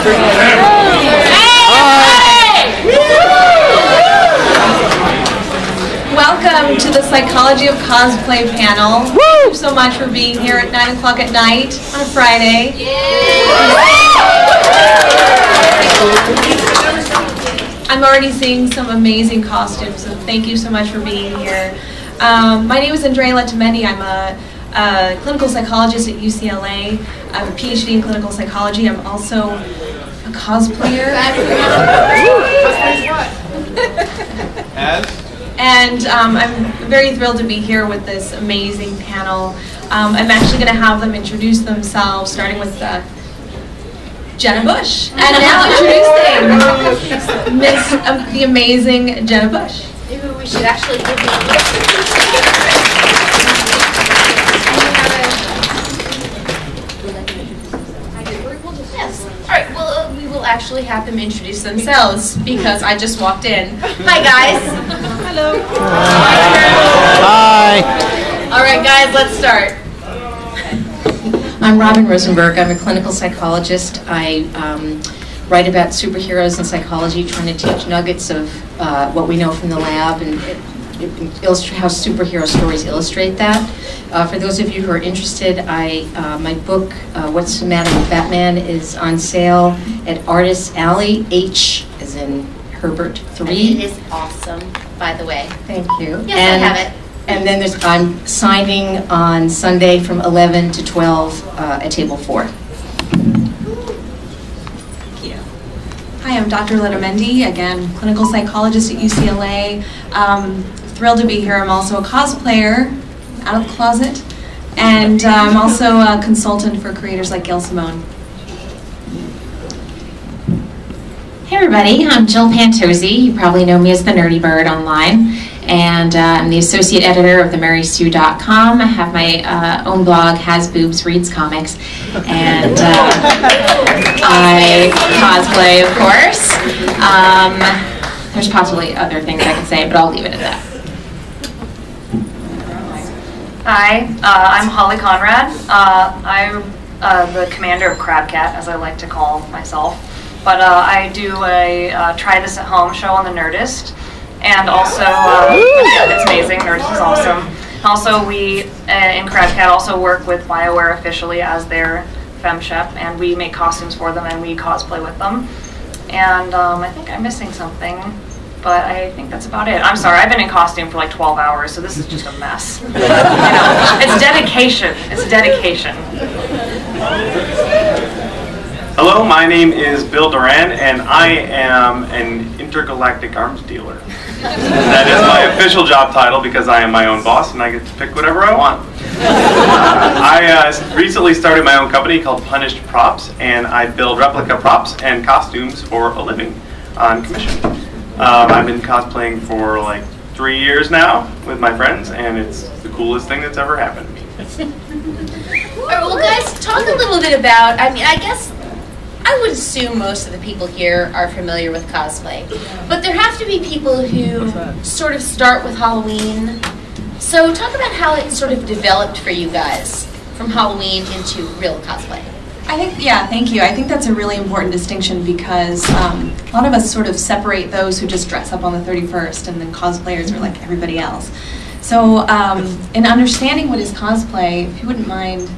Welcome to the Psychology of Cosplay panel. Thank you so much for being here at 9 o'clock at night on a Friday. I'm already seeing some amazing costumes, so thank you so much for being here. My name is Andrea Letamendi. I'm a clinical psychologist at UCLA. I have a PhD in clinical psychology. I'm also a cosplayer. And I'm very thrilled to be here with this amazing panel. I'm actually going to have them introduce themselves, starting with Jenna Busch. And now introducing Miss the amazing Jenna Busch. Maybe we should actually give you Yes. All right. Well, we will actually have them introduce themselves because I just walked in. Hi, guys. Hello. Hi. All right, guys. Let's start. I'm Robin Rosenberg. I'm a clinical psychologist. I write about superheroes and psychology, trying to teach nuggets of what we know from the lab and illustrate how superhero stories illustrate that. For those of you who are interested, my book, What's the Matter with Batman, is on sale at Artist Alley, H as in Herbert 3. It is awesome, by the way. Thank you. Yes, I have it. And then I'm signing on Sunday from 11 to 12 at table 4. Thank you. Hi, I'm Dr. Letamendi, again, clinical psychologist at UCLA. Thrilled to be here. I'm also a cosplayer, out of the closet, and I'm also a consultant for creators like Gail Simone. Hey everybody, I'm Jill Pantozzi. You probably know me as the Nerdy Bird online. And I'm the associate editor of themarysue.com. I have my own blog, Has Boobs Reads Comics, and I cosplay, of course. There's possibly other things I could say, but I'll leave it at that. Hi, I'm Holly Conrad. I'm the commander of Crab Cat, as I like to call myself. But I do a Try This at Home show on the Nerdist. And also, yeah, it's amazing. Nerdist is awesome. Also, we in Crab Cat also work with BioWare officially as their femme chef, and we make costumes for them and we cosplay with them. And I think I'm missing something, but I think that's about it. I'm sorry, I've been in costume for like 12 hours, so this is just a mess. You know, it's dedication. It's dedication. Hello, my name is Bill Doran, and I am an intergalactic arms dealer. That is my official job title because I am my own boss and I get to pick whatever I want. I recently started my own company called Punished Props, and I build replica props and costumes for a living on commission. I've been cosplaying for like 3 years now with my friends, and it's the coolest thing that's ever happened to me. All right, well, guys, talk a little bit about, I mean, I guess I would assume most of the people here are familiar with cosplay, but there have to be people who sort of start with Halloween. So talk about how it sort of developed for you guys from Halloween into real cosplay. I think, yeah, thank you. I think that's a really important distinction because a lot of us sort of separate those who just dress up on the 31st and then cosplayers are like everybody else. So in understanding what is cosplay, if you wouldn't mind,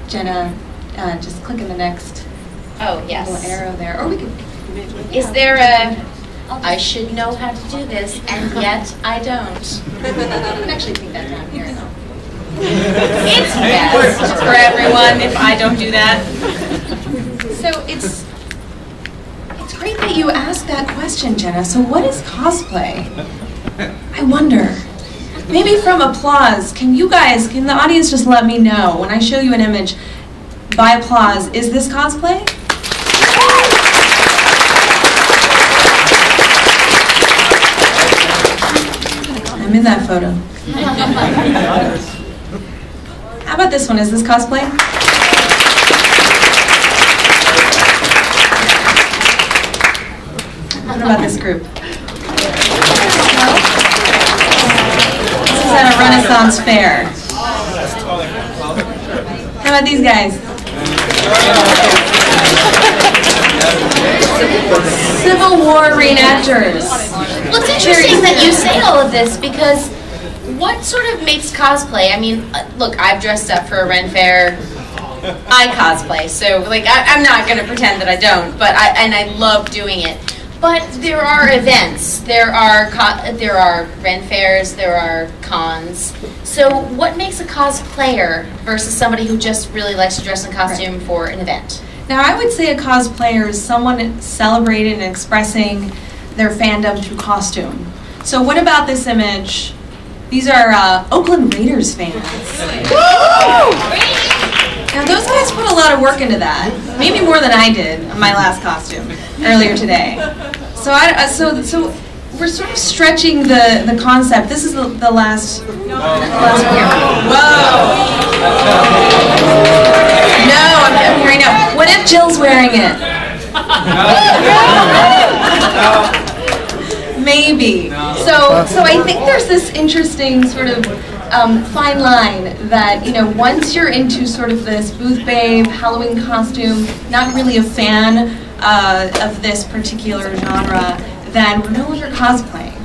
Jenna, just click in the next little arrow there. Or we could. Is there a, I should know how to do this, and yet I don't? You can actually take that down here. It's best for everyone if I don't do that. So it's great that you asked that question, Jenna. So what is cosplay? I wonder. Maybe from applause, can the audience just let me know when I show you an image by applause, is this cosplay? I'm in that photo. How about this one? Is this cosplay? What about this group? This is at a Renaissance fair. How about these guys? Civil War reenactors. Well, it's interesting that you say all of this because what sort of makes cosplay? I mean, look, I've dressed up for a Ren Fair. I cosplay, so like I'm not going to pretend that I don't, but I love doing it. But there are events, there are Ren Fairs, there are cons. So what makes a cosplayer versus somebody who just really likes to dress in costume for an event? Now, I would say a cosplayer is someone celebrating and expressing their fandom through costume. So what about this image? These are Oakland Raiders fans. Woo! Now, those guys put a lot of work into that. Maybe more than I did on my last costume earlier today. So so we're sort of stretching the concept. This is the last one here. Whoa! No, I'm hearing no. What if Jill's wearing it? Maybe. So I think there's this interesting sort of fine line that, you know, once you're into sort of this booth babe, Halloween costume, not really a fan of this particular genre, then we're no longer cosplaying.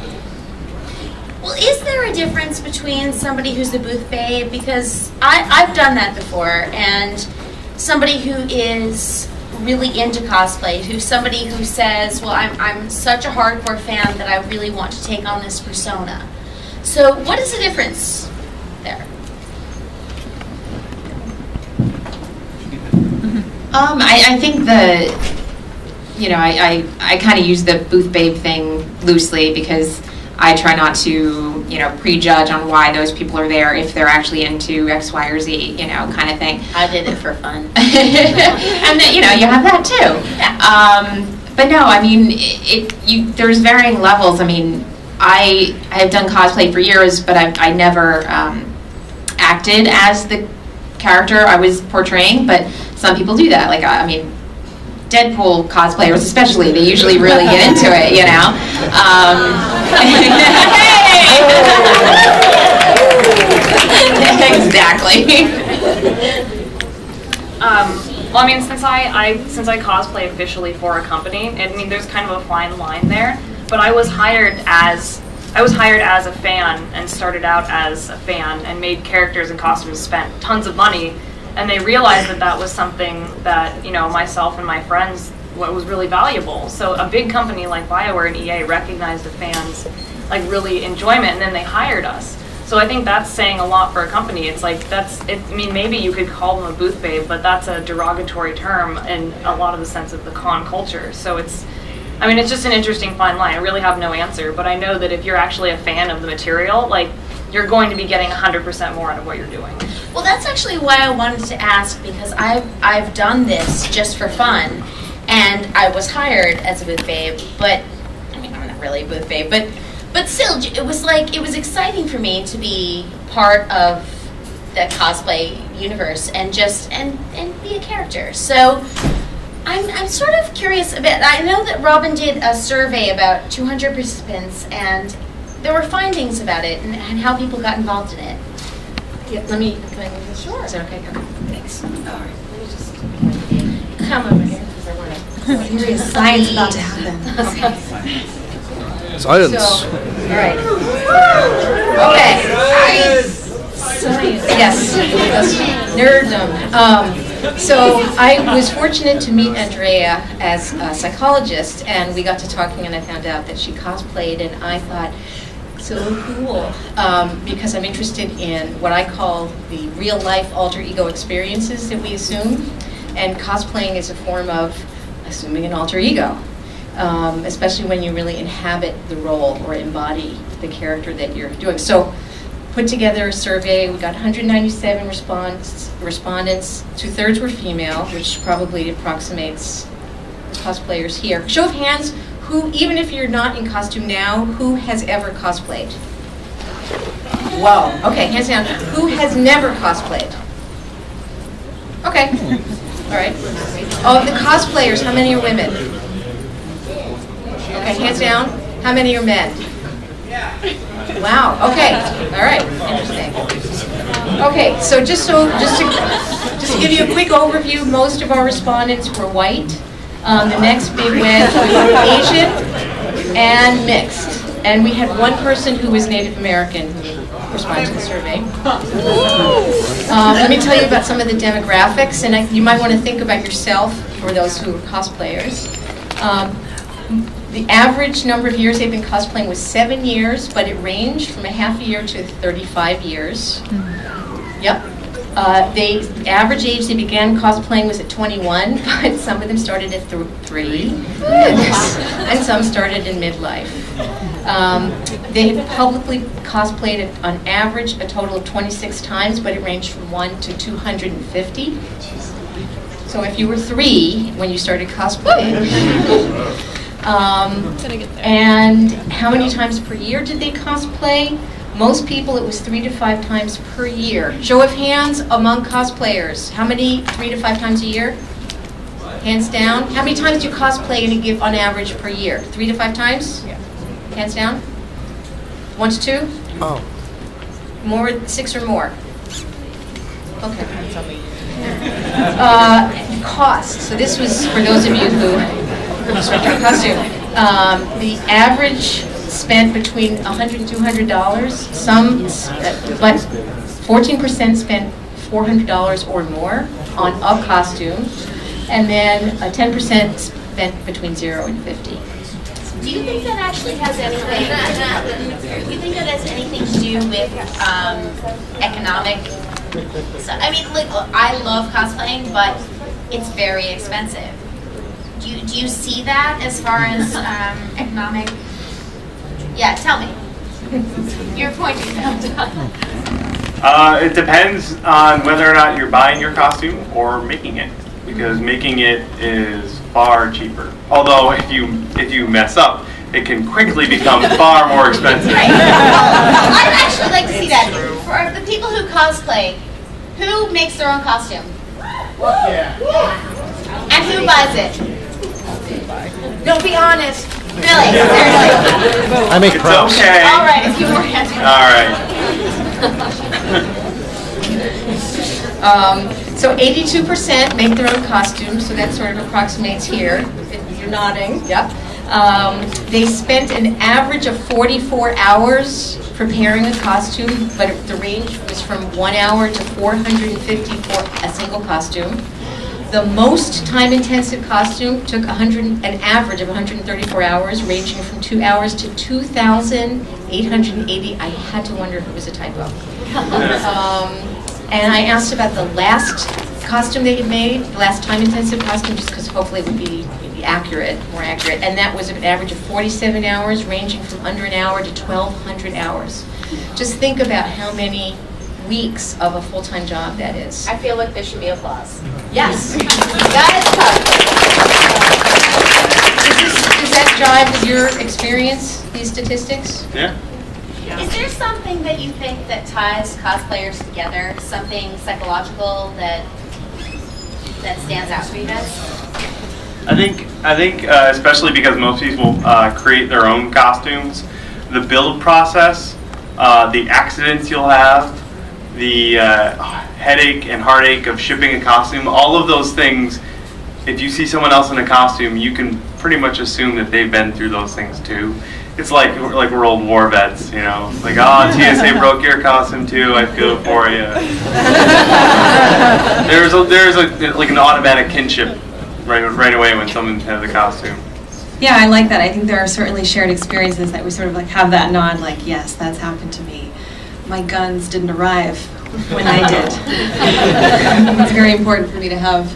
Well, is there a difference between somebody who's a booth babe, because I've done that before, and somebody who is really into cosplay, who's somebody who says, well, I'm such a hardcore fan that I really want to take on this persona. So what is the difference there? I think I kind of use the booth babe thing loosely because I try not to, prejudge on why those people are there if they're actually into X, Y, or Z, kind of thing. I did it for fun. And then, you have that too. Yeah. But no, I mean, there's varying levels. I mean, I have done cosplay for years, but I never acted as the character I was portraying, but some people do that. Like, I mean, Deadpool cosplayers especially, they usually really get into it, Exactly. Well, I mean, since I cosplay officially for a company, I mean, there's kind of a fine line there. But I was hired as a fan and started out as a fan and made characters and costumes, spent tons of money, and they realized that that was something that myself and my friends was really valuable. So a big company like BioWare and EA recognized the fans' really enjoyment, and then they hired us. So I think that's saying a lot for a company. It's like I mean, maybe you could call them a booth babe, but that's a derogatory term in a lot of the sense of the con culture. So it's just an interesting fine line. I really have no answer, but I know that if you're actually a fan of the material, you're going to be getting 100% more out of what you're doing. Well, that's actually why I wanted to ask, because I've done this just for fun, and I was hired as a booth babe, but I mean, I'm not really a booth babe, but still, it was exciting for me to be part of the cosplay universe and be a character. So I'm sort of curious a bit. I know that Robin did a survey about 200 participants, and there were findings about it and how people got involved in it. Yeah, Sure. Is that okay? Thanks. All right. Let me just come over here. Serious science about to happen. Science. So, all right. Okay. Science. Yes. Nerddom. So I was fortunate to meet Andrea as a psychologist, and we got to talking, and I found out that she cosplayed, and I thought, so cool, because I'm interested in what I call the real-life alter ego experiences that we assume, and cosplaying is a form of assuming an alter ego, especially when you really inhabit the role or embody the character that you're doing. So, put together a survey. We got 197 respondents. 2/3 were female, which probably approximates the cosplayers here. Show of hands. Who, even if you're not in costume now, who has ever cosplayed? Whoa. Okay, hands down. Who has never cosplayed? Okay. All right. Oh, the cosplayers, how many are women? Okay, hands down. How many are men? Wow. Okay. All right. Interesting. Okay. So just to give you a quick overview, most of our respondents were white. The next big wedge was Asian and mixed. And we had one person who was Native American who responded to the survey. Let me tell you about some of the demographics, and you might want to think about yourself for those who are cosplayers. The average number of years they've been cosplaying was 7 years, but it ranged from a half a year to 35 years. Yep. The average age they began cosplaying was at 21, but some of them started at 3, and some started in midlife. They have publicly cosplayed on average a total of 26 times, but it ranged from 1 to 250. So if you were 3 when you started cosplaying, and how many times per year did they cosplay? Most people, it was 3 to 5 times per year. Show of hands among cosplayers. How many 3 to 5 times a year? Hands down. How many times do you cosplay on average per year? 3 to 5 times? Yeah. Hands down. 1 to 2? Oh. More, 6 or more? Okay. Cost. So this was for those of you who switched our costume. The average spent between $100 and $200. Some, but 14% spent $400 or more on a costume, and then 10% spent between 0 and 50. Do you think that actually has anything? Do you think that has anything to do with economic? So, I mean, like, I love cosplaying, but it's very expensive. Do you see that as far as economic? Yeah, tell me. You're pointing. It depends on whether or not you're buying your costume or making it, because making it is far cheaper. Although if you mess up, it can quickly become far more expensive. Right. I'd actually like to see that. For the people who cosplay, who makes their own costume? Yeah. And who buys it? No, be honest. Really? Seriously? I make props. Okay. All right, a few more hands. All right. So 82% make their own costumes, so that sort of approximates here. You're nodding, yep. They spent an average of 44 hours preparing a costume, but the range was from 1 hour to 450 for a single costume. The most time-intensive costume took an average of 134 hours, ranging from 2 hours to 2,880. I had to wonder if it was a typo. And I asked about the last costume they had made, the last time-intensive costume, just because hopefully it would be accurate, more accurate. And that was an average of 47 hours, ranging from under an hour to 1,200 hours. Just think about how many weeks of a full-time job that is. I feel like there should be applause. Yes. That is tough. Does that jive with your experience, these statistics? Yeah. Is there something that you think that ties cosplayers together? Something psychological that stands out for you guys? I think especially because most people create their own costumes, the build process, the accidents you'll have, the headache and heartache of shipping a costume, all of those things, if you see someone else in a costume, you can pretty much assume that they've been through those things too. It's like we're old war vets, you know. It's like, oh, TSA broke your costume too. I feel for you. There's like an automatic kinship right away when someone has a costume. Yeah, I like that. I think there are certainly shared experiences that we sort of like have that nod, like, yes, that's happened to me. My guns didn't arrive when I did. It's very important for me to have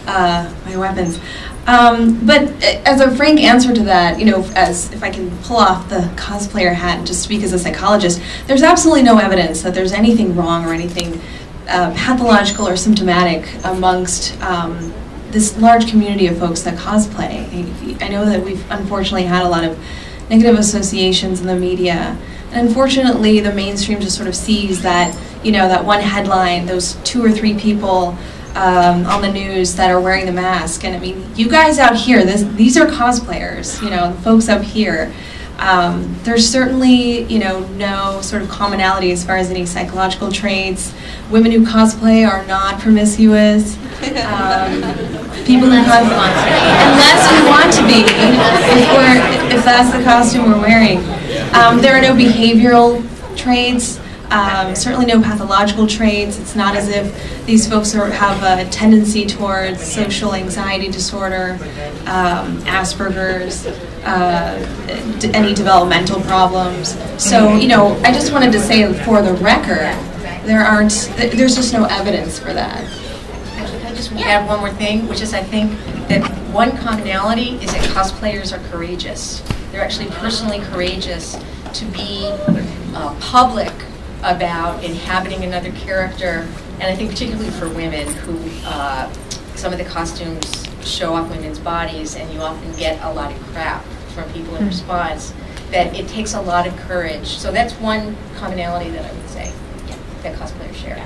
my weapons. But as a frank answer to that, you know, as if I can pull off the cosplayer hat and just speak as a psychologist, there's absolutely no evidence that there's anything wrong or anything pathological or symptomatic amongst this large community of folks that cosplay. I know that we've unfortunately had a lot of negative associations in the media. And unfortunately, the mainstream just sort of sees that, you know, that one headline, those 2 or 3 people on the news that are wearing the mask. And I mean, you guys out here, these are cosplayers, you know, the folks up here. There's certainly, you know, no sort of commonality as far as any psychological traits. Women who cosplay are not promiscuous. People who unless we want to be, if that's the costume we're wearing. There are no behavioral traits, certainly no pathological traits. It's not as if these folks have a tendency towards social anxiety disorder, Asperger's, any developmental problems. So, you know, I just wanted to say for the record, there's just no evidence for that. Actually, can I just add one more thing, which is I think that one commonality is that cosplayers are courageous. They're actually personally courageous to be public about inhabiting another character, and I think particularly for women who some of the costumes show off women's bodies, and you often get a lot of crap from people in response, that it takes a lot of courage. So that's one commonality that I would say that cosplayers share.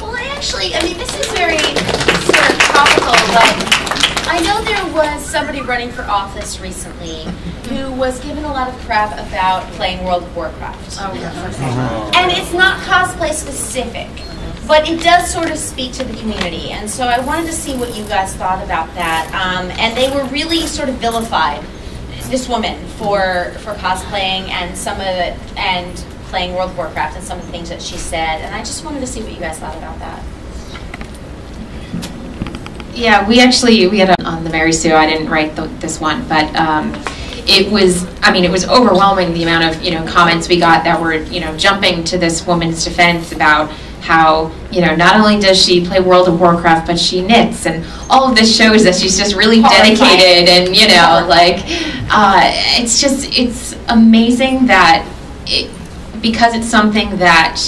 Well, I mean, this is very sort of topical, but I know there was somebody running for office recently who was given a lot of crap about playing World of Warcraft. Oh, yes. And it's not cosplay specific, but it does sort of speak to the community. And so I wanted to see what you guys thought about that. And they were really sort of vilified, this woman, for cosplaying and some of it, and playing World of Warcraft and some of the things that she said. And I just wanted to see what you guys thought about that. Yeah, we had on the Mary Sue. I didn't write this one, but it was overwhelming, the amount of, you know, comments we got that were, you know, jumping to this woman's defense about how, you know, not only does she play World of Warcraft, but she knits, and all of this shows that she's just really dedicated, and, you know, like, it's amazing that because it's something that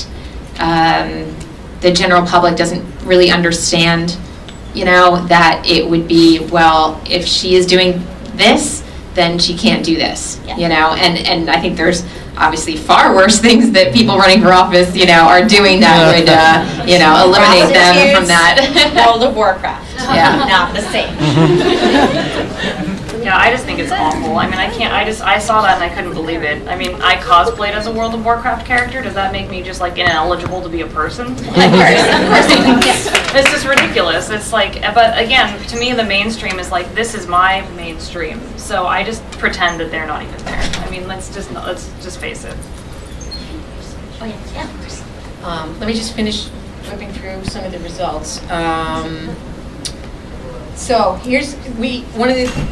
the general public doesn't really understand, you know, that it would be, well, if she is doing this, then she can't do this, you know, and I think there's obviously far worse things that people running for office, you know, are doing that would, you know, eliminate them from that. World of Warcraft. Yeah. Not the same. Yeah, I just think it's awful. I mean, I saw that and I couldn't believe it. I mean, I cosplayed as a World of Warcraft character. Does that make me just like ineligible to be a person? Of course. It's just ridiculous. It's like, but again, to me, the mainstream is like, this is my mainstream. So I just pretend that they're not even there. I mean, let's just face it. Oh yeah, of course. Let me just finish whipping through some of the results. So here's,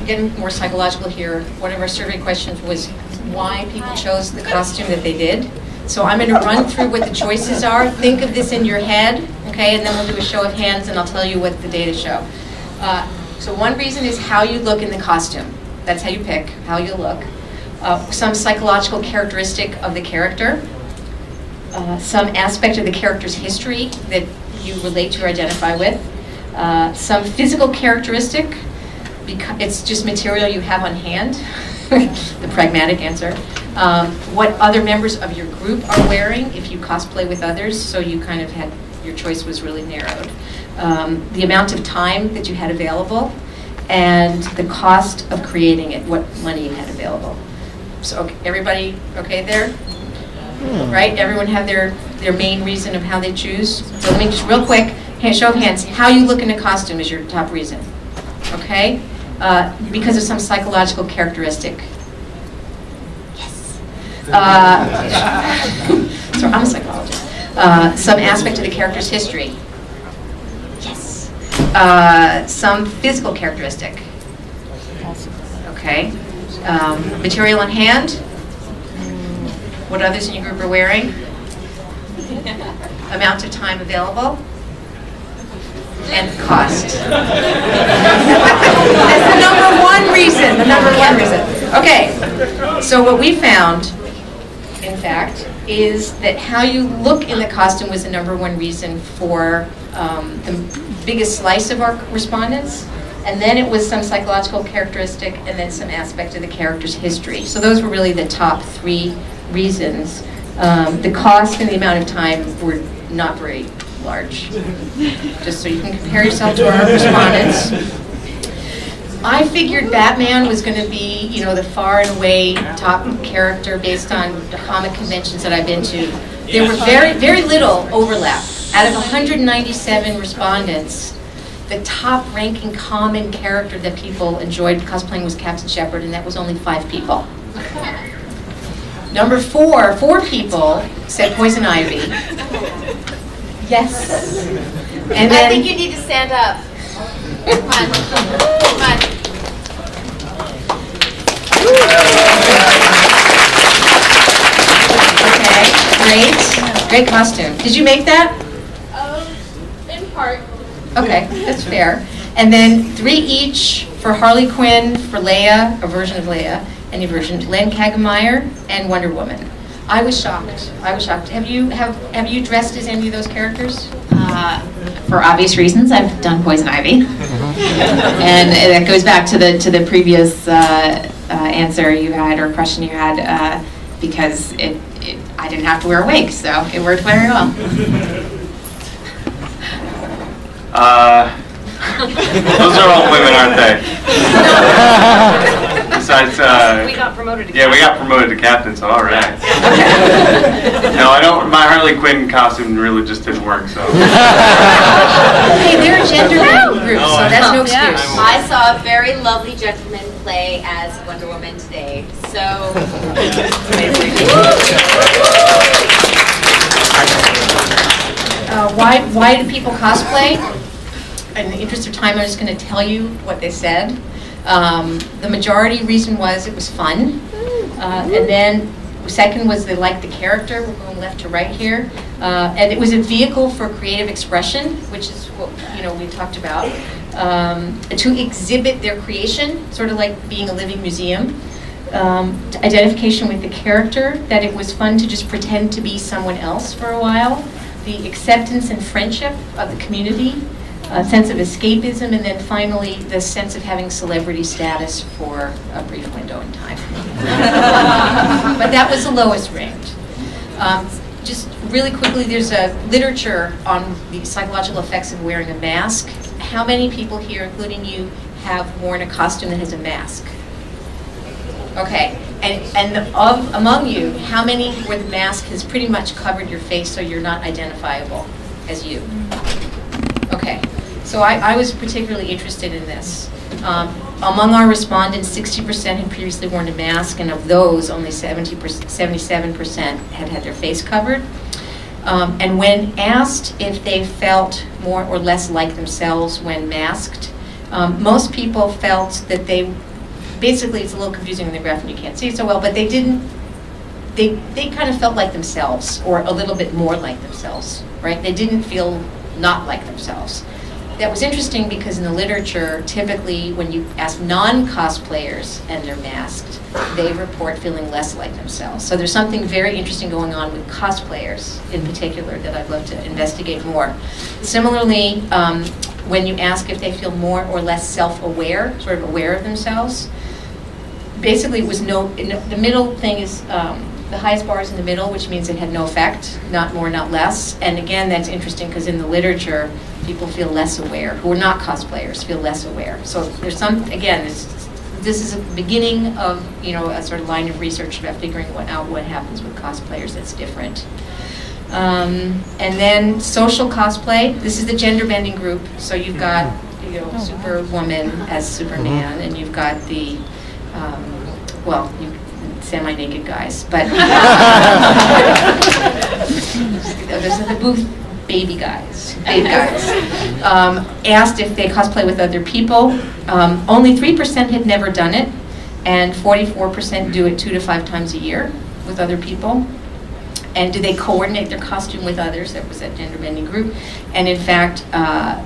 getting more psychological here, one of our survey questions was why people chose the costume that they did. So I'm going to run through what the choices are. Think of this in your head, okay, and then we'll do a show of hands and I'll tell you what the data show. So one reason is how you look in the costume. That's how you pick, how you look. Some psychological characteristic of the character. Some aspect of the character's history that you relate to or identify with. Some physical characteristic, because it's just material you have on hand, the pragmatic answer. What other members of your group are wearing if you cosplay with others, so you kind of had, your choice was really narrowed. The amount of time that you had available, and the cost of creating it, what money you had available. So okay, everybody okay there? Right, everyone have their main reason of how they choose. So let me just real quick, show of hands, how you look in a costume is your top reason, okay? Because of some psychological characteristic. Yes. So I'm a psychologist. Some aspect of the character's history. Yes. Some physical characteristic. Okay. Material on hand. What others in your group are wearing. Amount of time available. And cost. That's the number one reason. The number one reason. Okay. So what we found, in fact, is that how you look in the costume was the number one reason for the biggest slice of our respondents. And then it was some psychological characteristic, and then some aspect of the character's history. So those were really the top three reasons. The cost and the amount of time were not very large. Just so you can compare yourself to our respondents. I figured Batman was going to be, you know, the far and away top character based on the comic conventions that I've been to. There were very little overlap. Out of 197 respondents, the top-ranking common character that people enjoyed cosplaying was Captain Shepard, and that was only 5 people. Number 4 people said Poison Ivy. Yes. And then, I think you need to stand up. Come on. Come on. Okay, great costume. Did you make that? In part. Okay, that's fair. And then 3 each for Harley Quinn, for Leia, a version of Leia, any version, Len Kagemeyer, and Wonder Woman. I was shocked. I was shocked. Have you dressed as any of those characters? For obvious reasons, I've done Poison Ivy, and that goes back to the previous answer you had or question you had, because I didn't have to wear a wig, so it worked very well. Those are all women, aren't they? Besides, We got promoted to yeah, we got promoted to captain, so all right. No, I don't. My Harley Quinn costume really just didn't work, so. Hey, they're a gender group, so that's no excuse. I saw a very lovely gentleman play as Wonder Woman today, so. Why do people cosplay? In the interest of time, I'm just going to tell you what they said. The majority reason was it was fun, and then second was they liked the character. We're going left to right here, and it was a vehicle for creative expression, which is what we talked about, to exhibit their creation, sort of like being a living museum. Identification with the character, that it was fun to just pretend to be someone else for a while. The acceptance and friendship of the community. A sense of escapism, and then finally the sense of having celebrity status for a brief window in time. But that was the lowest ranked. Just really quickly, there's a literature on the psychological effects of wearing a mask. How many people here, including you, have worn a costume that has a mask? Okay, and among you, how many where the mask has pretty much covered your face so you're not identifiable as you? Okay, so I was particularly interested in this. Among our respondents, 60% had previously worn a mask, and of those, only 77% had had their face covered. And when asked if they felt more or less like themselves when masked, most people felt that they, basically it's a little confusing in the graph and you can't see it so well, but they didn't, they kind of felt like themselves, or a little bit more like themselves, right? They didn't feel not like themselves. That was interesting because in the literature, typically when you ask non-cosplayers and they're masked, they report feeling less like themselves. So there's something very interesting going on with cosplayers in particular that I'd love to investigate more. Similarly, when you ask if they feel more or less self-aware, sort of aware of themselves, basically it was the middle thing is, the highest bar is in the middle, which means it had no effect, not more, not less. And again, that's interesting because in the literature, people feel less aware, who are not cosplayers, feel less aware. So there's some, again, this is a beginning of, a sort of line of research about figuring out what happens with cosplayers that's different. And then social cosplay, this is the gender bending group. So you've got, Superwoman as Superman, and you've got the, semi-naked guys, but those are the booth baby guys. Asked if they cosplay with other people. Only 3% had never done it, and 44% do it 2 to 5 times a year with other people. And do they coordinate their costume with others? That was that gender bending group. And in fact,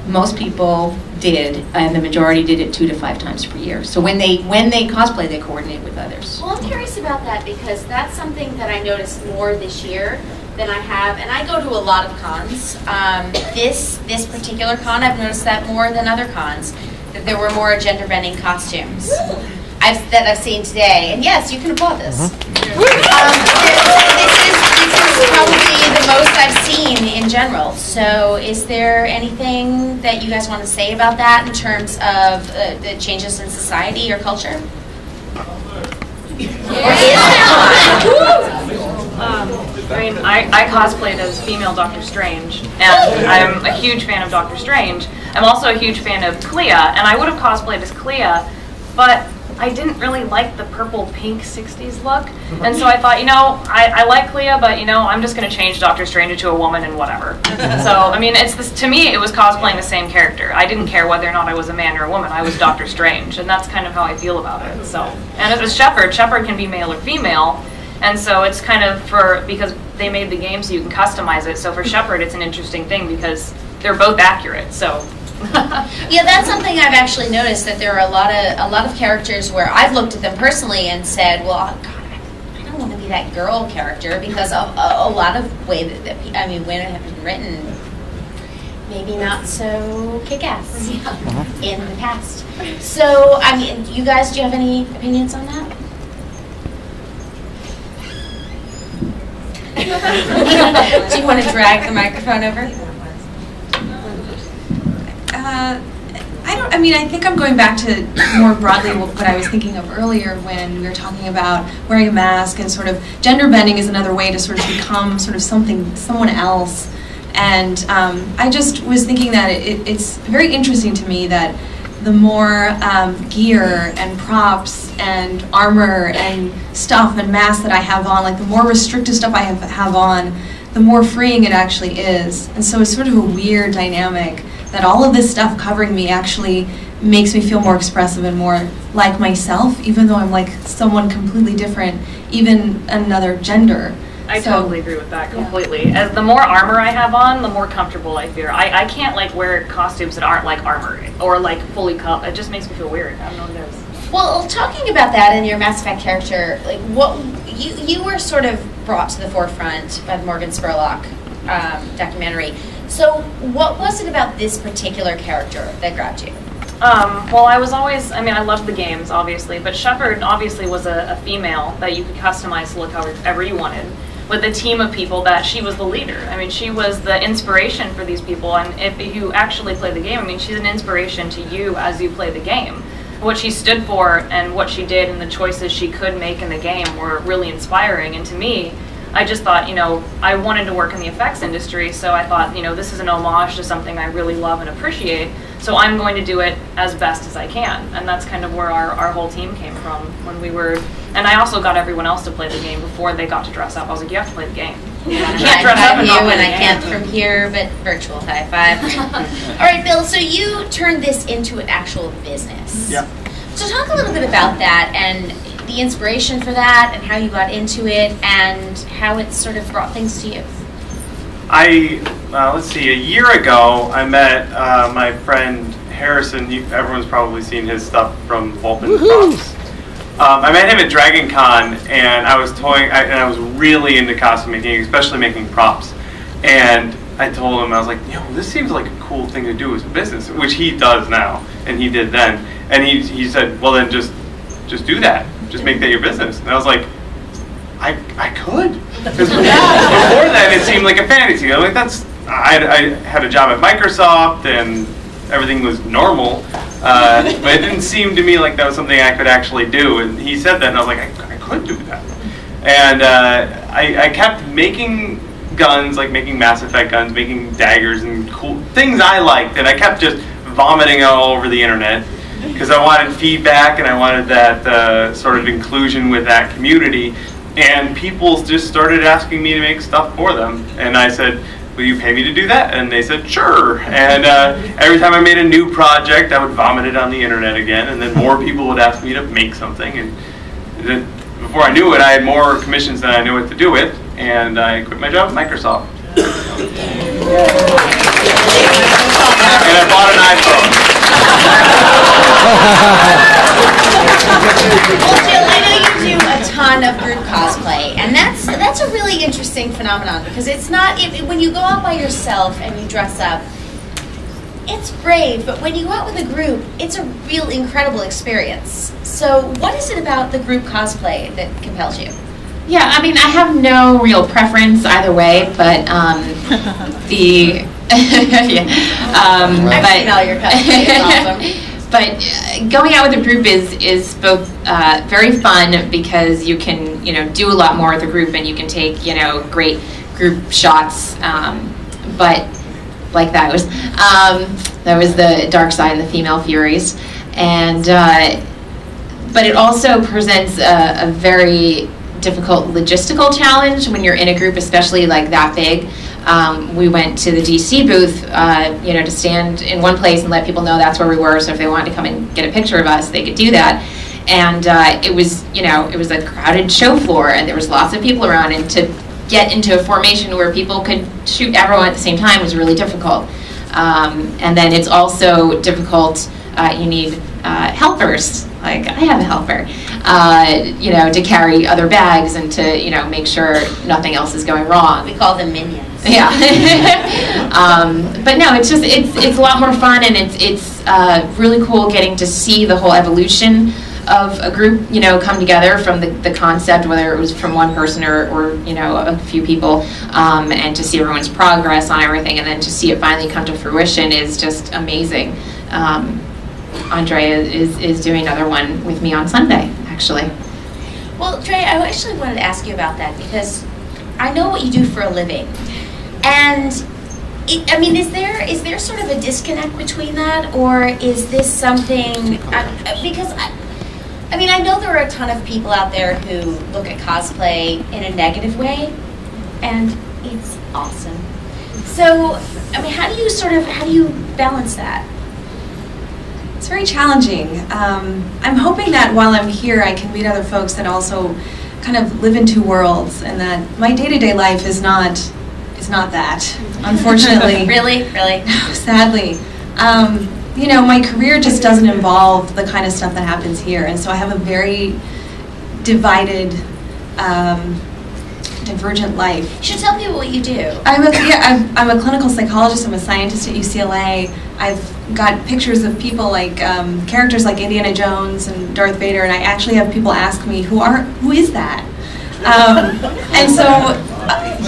most people did, and the majority did it 2 to 5 times per year. So when they cosplay, they coordinate with others. Well, I'm curious about that because that's something that I noticed more this year than I have, and I go to a lot of cons. This particular con, I've noticed that more than other cons, that there were more gender bending costumes that I've seen today. And yes, you can applaud this. This is probably the most I've seen in general. So is there anything that you guys want to say about that in terms of the changes in society or culture? I cosplayed as female Doctor Strange, and I'm a huge fan of Doctor Strange. I'm also a huge fan of Clea, and I would have cosplayed as Clea, but I didn't really like the purple pink 60s look, and so I thought, you know, I like Clea, but you know, I'm just going to change Doctor Strange into a woman and whatever. So I mean, it's this, to me, it was cosplaying the same character. I didn't care whether or not I was a man or a woman. I was Doctor Strange, and that's kind of how I feel about it. So, and as a Shepherd can be male or female, and so it's kind of because they made the game so you can customize it. So for Shepherd, it's an interesting thing because they're both accurate. So. Yeah, that's something I've actually noticed, that there are a lot of characters where I've looked at them personally and said, well, God, I don't want to be that girl character, because of a lot of way that women have been written, maybe not so kick-ass in the past. So, I mean, you guys, do you have any opinions on that? Do you want to drag the microphone over? I think I'm going back to more broadly what I was thinking of earlier when we were talking about wearing a mask, and sort of gender bending is another way to sort of become sort of someone else. And I just was thinking that it's very interesting to me that the more gear and props and armor and stuff and masks that I have on, like the more restrictive stuff I have on, the more freeing it actually is. And so it's sort of a weird dynamic that all of this stuff covering me actually makes me feel more expressive and more like myself, even though I'm like someone completely different, even another gender. I totally agree with that completely. Yeah. As the more armor I have on, the more comfortable I feel. I can't like wear costumes that aren't like armor or like fully cut. It just makes me feel weird. I don't know what it is. Well, talking about that in your Mass Effect character, like what you were sort of brought to the forefront by the Morgan Spurlock documentary. So what was it about this particular character that grabbed you? Well, I loved the games, obviously, but Shepherd obviously was a female that you could customize to look however you wanted, with a team of people that she was the leader. I mean, she was the inspiration for these people, and if you actually play the game, I mean, she's an inspiration to you as you play the game. What she stood for and what she did and the choices she could make in the game were really inspiring, and to me, I just thought, you know, I wanted to work in the effects industry, so I thought, you know, this is an homage to something I really love and appreciate, so I'm going to do it as best as I can. And that's kind of where our whole team came from when we were, and I also got everyone else to play the game before they got to dress up. I was like, you have to play the game. You can't dress up and not play the game. I can't from here, but virtual high five. All right, Bill, so you turned this into an actual business. Yeah. So talk a little bit about that and the inspiration for that and how you got into it and how it sort of brought things to you. Let's see, a year ago I met my friend Harrison. Everyone's probably seen his stuff from Vulpin Props. I met him at Dragon Con, and I was really into costume making, especially making props. And I told him, I was like, yo, this seems like a cool thing to do as a business, which he does now, and he did then. And he said, well then just do that. Just make that your business. And I was like, I could. Because before then it seemed like a fantasy. I'm like, I had a job at Microsoft and everything was normal, but it didn't seem to me like that was something I could actually do. And he said that, and I was like, I could do that. And I kept making guns, like making Mass Effect guns, making daggers and cool things I liked, and I kept just vomiting all over the internet because I wanted feedback and I wanted that sort of inclusion with that community. And people just started asking me to make stuff for them. And I said, will you pay me to do that? And they said, sure. And every time I made a new project, I would vomit it on the internet again. And then more people would ask me to make something. And then before I knew it, I had more commissions than I knew what to do with. And I quit my job at Microsoft. And I bought an iPhone. Well, Jill, I know you do a ton of group cosplay, and that's a really interesting phenomenon because it's not when you go out by yourself and you dress up, it's brave, but when you go out with a group, it's a real incredible experience. So, what is it about the group cosplay that compels you? Yeah, I mean, I have no real preference either way, but the I've seen all your cosplay. It's awesome. But going out with a group is both very fun because you can do a lot more with a group and you can take great group shots. But like that was That was the dark side and the female Furies. And, but it also presents a very difficult logistical challenge when you're in a group, especially like that big. We went to the DC booth, you know, to stand in one place and let people know that's where we were, so if they wanted to come and get a picture of us, they could do that. And it was, you know, it was a crowded show floor, and there was lots of people around, and to get into a formation where people could shoot everyone at the same time was really difficult. And then it's also difficult, you need helpers, like I have a helper, you know, to carry other bags and to, you know, make sure nothing else is going wrong. We call them minions. Yeah. But no, it's just, it's a lot more fun, and it's really cool getting to see the whole evolution of a group, you know, come together from the concept, whether it was from one person or you know, a few people, and to see everyone's progress on everything, and then to see it finally come to fruition is just amazing. Andrea is doing another one with me on Sunday, actually. Well, Andrea, I actually wanted to ask you about that because I know what you do for a living, and I mean, is there sort of a disconnect between that, or is this something? Because I mean, I know there are a ton of people out there who look at cosplay in a negative way, and it's awesome. So, I mean, how do you balance that? It's very challenging. I'm hoping that while I'm here, I can meet other folks that also kind of live in two worlds, and that my day-to-day life is not that, unfortunately. Really? No, sadly. You know, my career just doesn't involve the kind of stuff that happens here, and so I have a very divided, divergent life. You should tell me what you do. I'm a clinical psychologist. I'm a scientist at UCLA. I've got pictures of people like characters like Indiana Jones and Darth Vader, and I actually have people ask me, who is that? And so,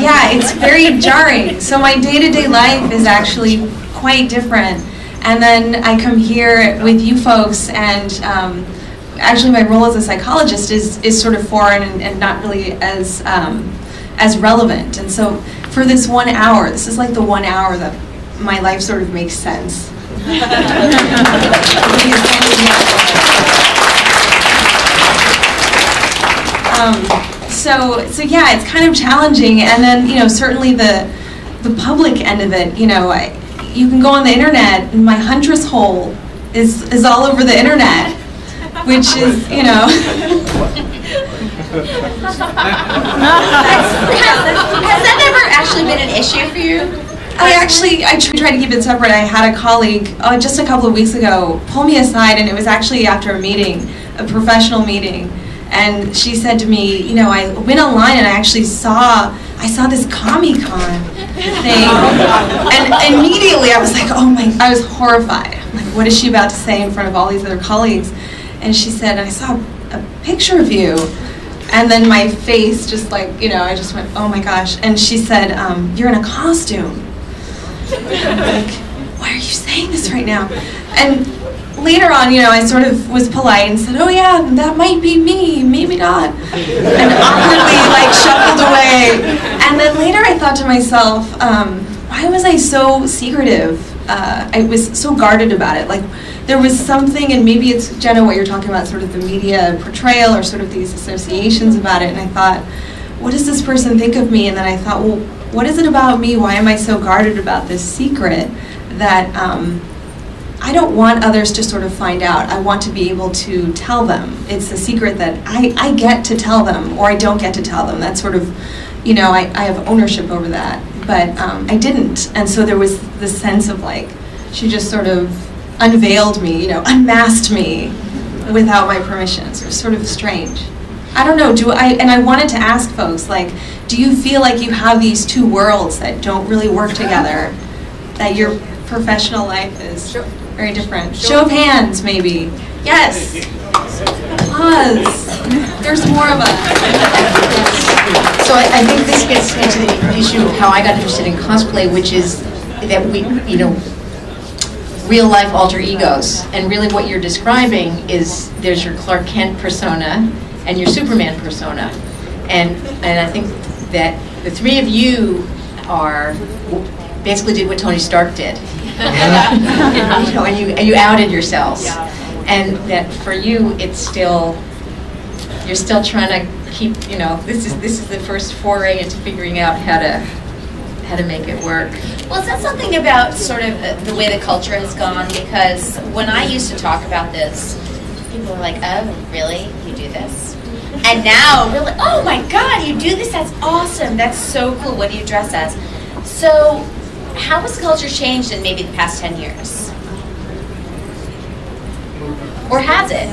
yeah, it's very jarring. So my day-to-day life is actually quite different. And then I come here with you folks, and actually my role as a psychologist is sort of foreign and not really as relevant. And so for this 1 hour, this is like the 1 hour that my life sort of makes sense. So yeah, it's kind of challenging. And then, you know, certainly the public end of it, you know, you can go on the internet, and my Huntress hole is all over the internet, which is, you know. Has that ever actually been an issue for you? I tried to keep it separate. I had a colleague just a couple of weeks ago pull me aside, and it was actually after a meeting, a professional meeting, and she said to me, you know, I went online and I saw this Comic-Con thing, and immediately I was like, I was horrified. I'm like, what is she about to say in front of all these other colleagues? And she said, I saw a picture of you. And then my face just like, you know, I just went, oh my gosh. And she said, you're in a costume. I'm like, why are you saying this right now? And later on, you know, I sort of was polite and said, oh yeah, that might be me, maybe not. And awkwardly like shuffled away. And then later I thought to myself, why was I so secretive? I was so guarded about it. Like, there was something, and maybe it's, Jenna, what you're talking about, sort of the media portrayal or sort of these associations about it, and I thought, what does this person think of me? And then I thought, well, what is it about me? Why am I so guarded about this secret that I don't want others to sort of find out. I want to be able to tell them. It's a secret that I get to tell them, or I don't get to tell them. That's sort of, you know, I have ownership over that. But I didn't, and so there was this sense of like, she just sort of unveiled me, you know, unmasked me without my permission. So it was sort of strange. I don't know, and I wanted to ask folks, like, do you feel like you have these two worlds that don't really work together, that your professional life is very different? Show of hands, maybe. Yes. Pause. There's more of us. So I think this gets into the issue of how I got interested in cosplay, which is that we, you know, real life alter egos. And really what you're describing is there's your Clark Kent persona and your Superman persona. And I think that the three of you basically did what Tony Stark did. and you outed yourselves. And that for you, it's still, you're still trying to keep, this is the first foray into figuring out how to make it work. Well, is that something about sort of the way the culture has gone? Because when I used to talk about this, people were like, oh, really? You do this? And now, really, oh my God, you do this? That's awesome. That's so cool. What do you dress as? So, how has culture changed in maybe the past 10 years? Or has it?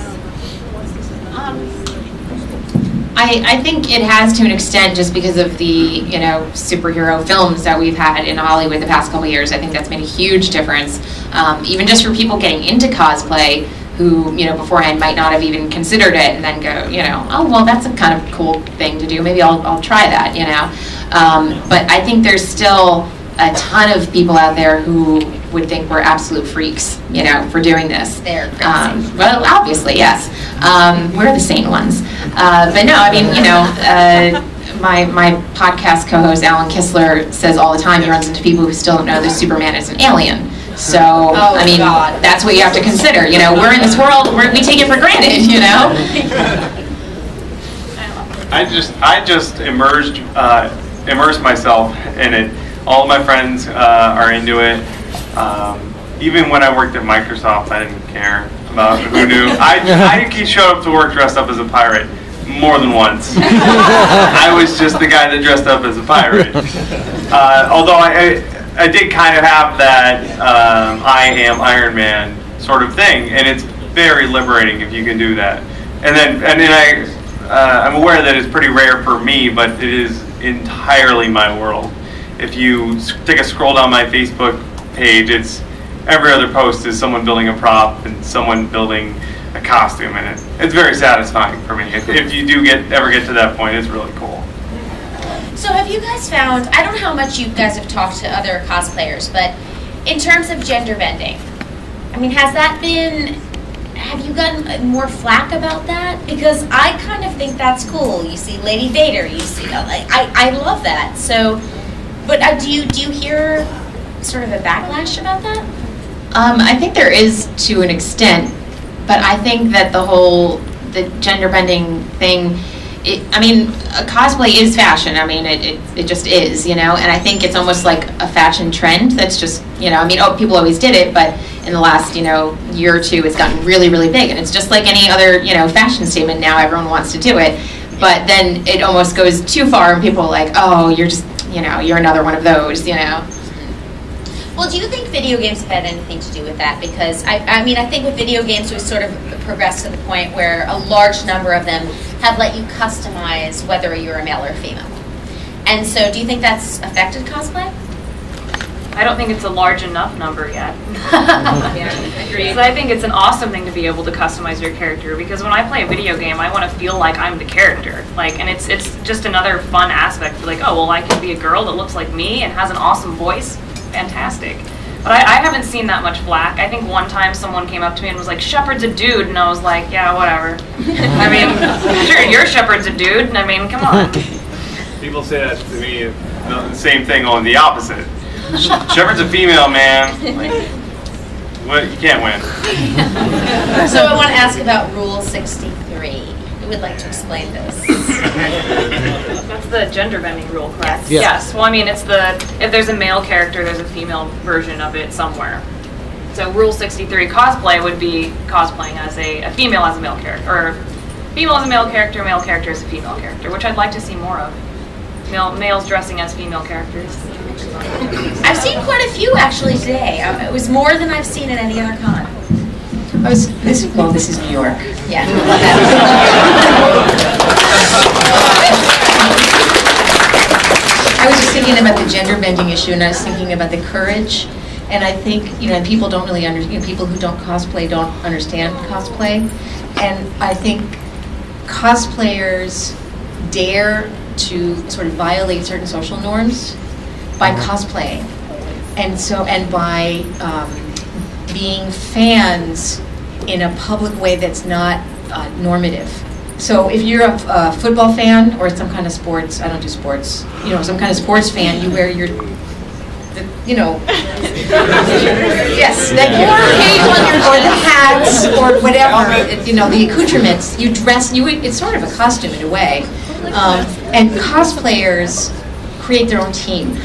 I think it has to an extent just because of the superhero films that we've had in Hollywood the past couple of years. I think that's made a huge difference, even just for people getting into cosplay who beforehand might not have even considered it, and then go oh well, that's a kind of cool thing to do. Maybe I'll try that. But I think there's still a ton of people out there who would think we're absolute freaks, for doing this. They're crazy. Well, obviously, yes. We're the sane ones. But no, I mean, my podcast co-host Alan Kistler says all the time he runs into people who still don't know that Superman is an alien. So, I mean, that's what you have to consider. We're in this world, we take it for granted, I just immersed myself in it. All of my friends are into it. Even when I worked at Microsoft, I didn't care about who knew. I showed up to work dressed up as a pirate more than once. I was just the guy that dressed up as a pirate. Although I did kind of have that I am Iron Man sort of thing, and it's very liberating if you can do that. I'm aware that it's pretty rare for me, but it is entirely my world. If you take a scroll down my Facebook page, it's every other post is someone building a prop and someone building a costume, and it's very satisfying for me. If you do ever get to that point, it's really cool. So have you guys found, I don't know how much you guys have talked to other cosplayers, but in terms of gender bending, I mean, have you gotten more flack about that? Because I kind of think that's cool. You see Lady Vader, you see, I love that. So, but do you hear sort of a backlash about that? I think there is to an extent, but I think that the gender bending thing, a cosplay is fashion. I mean, it just is, and I think it's almost like a fashion trend that's just, people always did it, but in the last, year or two, it's gotten really, really big, and it's just like any other, fashion statement now. Everyone wants to do it, but then it almost goes too far, and people are like, oh, you're just, you're another one of those, Well, do you think video games have had anything to do with that? Because, I think with video games we've sort of progressed to the point where a large number of them have let you customize whether you're a male or female. And so do you think that's affected cosplay? I don't think it's a large enough number yet. Yeah, agreed. So I think it's an awesome thing to be able to customize your character, because when I play a video game, I want to feel like I'm the character. And it's just another fun aspect. Like, oh, well, I can be a girl that looks like me and has an awesome voice. Fantastic. But I haven't seen that much flack. I think one time someone came up to me and was like, Shepard's a dude, and I was like, yeah, whatever. Sure, your Shepard's a dude, and come on. People say that to me, the same thing on the opposite. Shepard's a female, man. What? You can't win. So I want to ask about Rule 63. Who would like to explain this? That's the gender bending rule, correct? Yeah. Yes. Well, it's if there's a male character, there's a female version of it somewhere. So Rule 63 cosplay would be cosplaying as a female as a male character, or female as a male character as a female character, which I'd like to see more of. Males dressing as female characters. I've seen quite a few actually today. It was more than I've seen at any other con. This is New York. Yeah. I was just thinking about the gender bending issue, and I was thinking about the courage. And I think, people don't really understand, people who don't cosplay don't understand cosplay. And I think cosplayers dare to sort of violate certain social norms by cosplaying. And by being fans in a public way that's not normative. So if you're a football fan or some kind of sports, I don't do sports, some kind of sports fan, you wear you know, yes, that or the hats or whatever, you know, the accoutrements. You dress. It's sort of a costume in a way. And cosplayers create their own team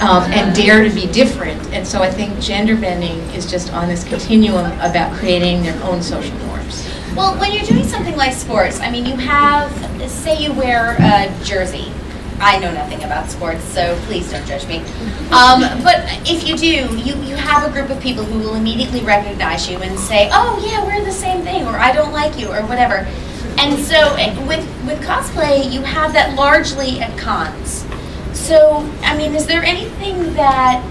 and dare to be different. And so I think gender bending is just on this continuum about creating their own social norms. Well, when you're doing something like sports, I mean, you have, say you wear a jersey. I know nothing about sports, so please don't judge me. But if you do, you have a group of people who will immediately recognize you and say, oh yeah, we're the same thing, or I don't like you, or whatever. And so with cosplay, you have that largely at cons. So, I mean, is there anything that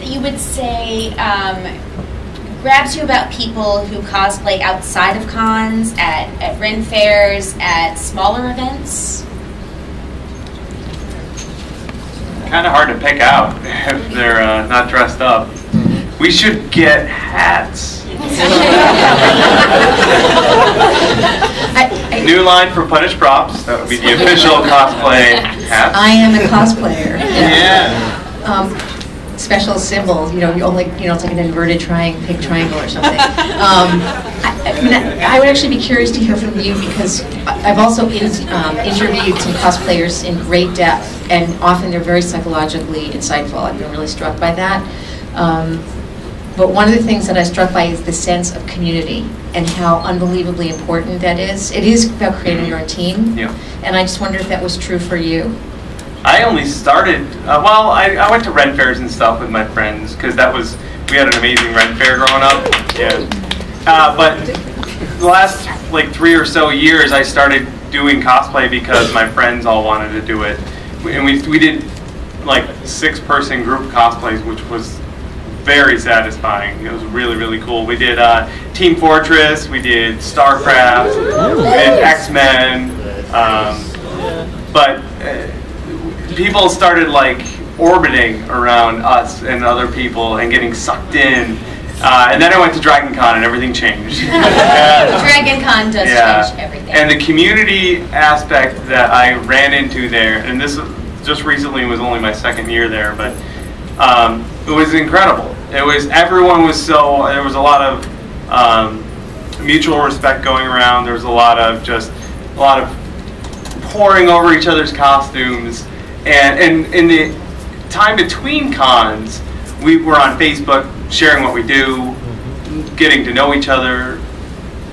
you would say grabs you about people who cosplay outside of cons, at Ren fairs, at smaller events? Kind of hard to pick out if they're not dressed up. We should get hats. New line for Punish Props. That would be the official cosplay hat. I am a cosplayer. Yeah. Special symbols, you know, it's like an inverted pink triangle or something. I would actually be curious to hear from you, because I've also interviewed some cosplayers in great depth, and often they're very psychologically insightful. I've been really struck by that. But one of the things that I was struck by is the sense of community and how unbelievably important that is. It is about creating your own team, yeah. And I just wonder if that was true for you. I only started, well, I went to Ren fairs and stuff with my friends, because we had an amazing Ren fair growing up. Yeah. But the last like 3 or so years, I started doing cosplay because my friends all wanted to do it. And we did like 6-person group cosplays, which was very satisfying. It was really, really cool. We did Team Fortress, we did StarCraft, we did X-Men, but people started like orbiting around us and other people and getting sucked in. And then I went to Dragon Con and everything changed. Dragon Con does change everything. And the community aspect that I ran into there, and this just recently was only my 2nd year there, but it was incredible. There was a lot of mutual respect going around. There was a lot of pouring over each other's costumes. And in the time between cons, we were on Facebook sharing what we do, getting to know each other.